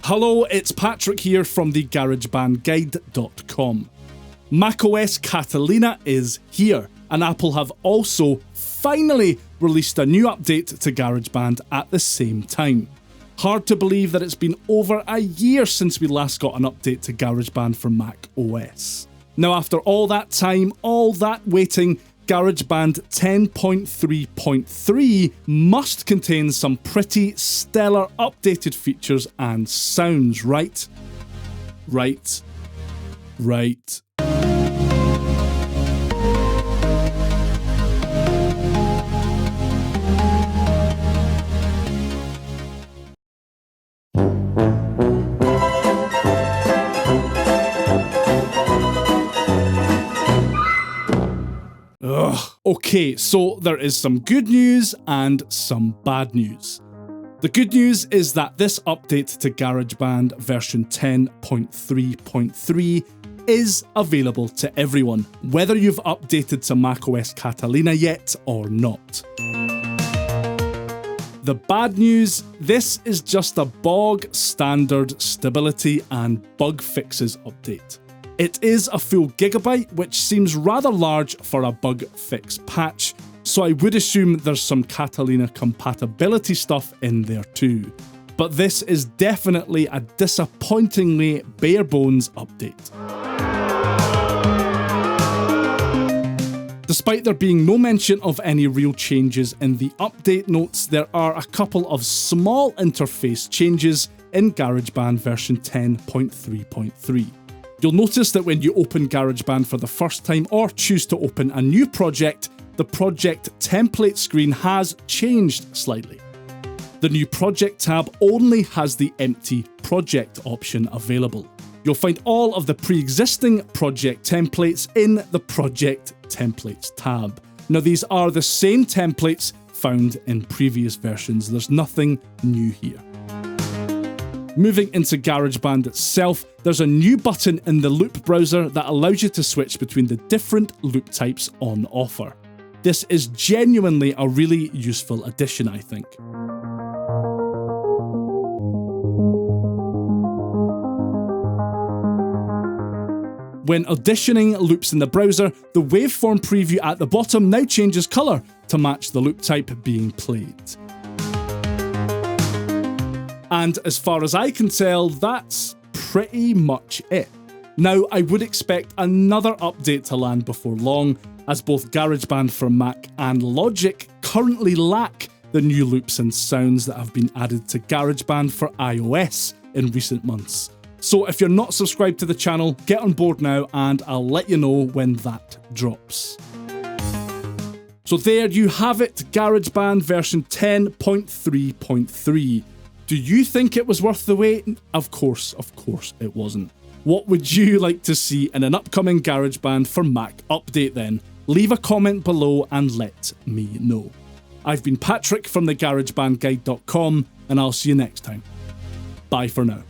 Hello, it's Patrick here from the GarageBandGuide.com. macOS Catalina is here, and Apple have also finally released a new update to GarageBand at the same time. Hard to believe that it's been over a year since we last got an update to GarageBand for macOS. Now, after all that time, all that waiting, GarageBand 10.3.3 must contain some pretty stellar updated features and sounds, right? Right. Okay, so there is some good news and some bad news. The good news is that this update to GarageBand version 10.3.3 is available to everyone, whether you've updated to macOS Catalina yet or not. The bad news, this is just a bog standard stability and bug fixes update. It is a full gigabyte, which seems rather large for a bug fix patch, so I would assume there's some Catalina compatibility stuff in there too. But this is definitely a disappointingly bare bones update. Despite there being no mention of any real changes in the update notes, there are a couple of small interface changes in GarageBand version 10.3.3. You'll notice that when you open GarageBand for the first time or choose to open a new project, the project template screen has changed slightly. The new project tab only has the empty project option available. You'll find all of the pre-existing project templates in the project templates tab. Now, these are the same templates found in previous versions. There's nothing new here. Moving into GarageBand itself, there's a new button in the loop browser that allows you to switch between the different loop types on offer. This is genuinely a really useful addition, I think. When auditioning loops in the browser, the waveform preview at the bottom now changes colour to match the loop type being played. And as far as I can tell, that's pretty much it. Now, I would expect another update to land before long, as both GarageBand for Mac and Logic currently lack the new loops and sounds that have been added to GarageBand for iOS in recent months. So if you're not subscribed to the channel, get on board now and I'll let you know when that drops. So there you have it, GarageBand version 10.3.3. Do you think it was worth the wait? Of course it wasn't. What would you like to see in an upcoming GarageBand for Mac update then? Leave a comment below and let me know. I've been Patrick from the GarageBandGuide.com and I'll see you next time. Bye for now.